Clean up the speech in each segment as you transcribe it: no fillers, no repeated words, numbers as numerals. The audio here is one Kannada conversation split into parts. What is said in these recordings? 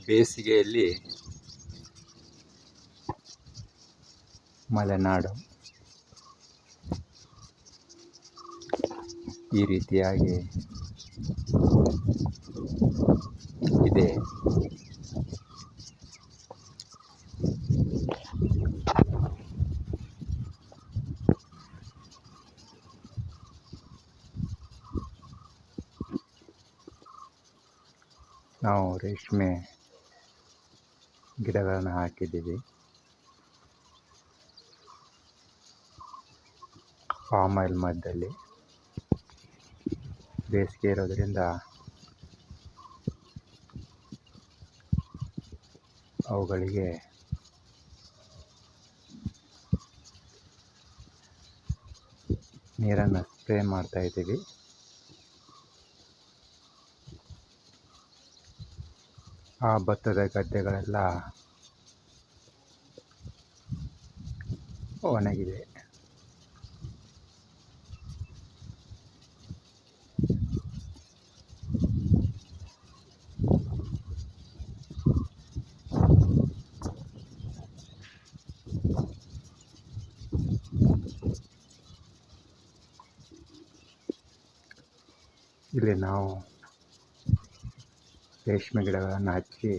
ಬೇಸಿಗೆಯಲ್ಲಿ ಮಲೆನಾಡು ಈ ರೀತಿಯಾಗಿ ಇದೆ. ನಾವು ರೇಷ್ಮೆ ಗಿಡಗಳನ್ನು ಹಾಕಿದ್ದೀವಿ. ಪಾಮ್ ಆಯಿಲ್ ಮಧ್ಯದಲ್ಲಿ ಬೇಸಿಗೆ ಇರೋದರಿಂದ ಅವುಗಳಿಗೆ ನೀರನ್ನು ಸ್ಪ್ರೇ ಮಾಡ್ತಾ ಇದ್ದೀವಿ. ಆ ಭತ್ತದ ಗದ್ದೆಗಳೆಲ್ಲ ಒಣಗಿದೆ. ಇಲ್ಲಿ ನಾವು ರೇಷ್ಮೆ ಗಿಡಗಳನ್ನು ಹಚ್ಚಿ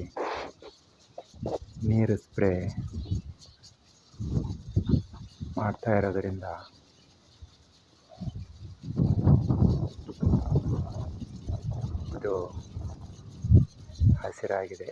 ನೀರು ಸ್ಪ್ರೇ ಮಾಡ್ತಾ ಇರೋದರಿಂದ ಇದು ಹಸಿರಾಗಿದೆ.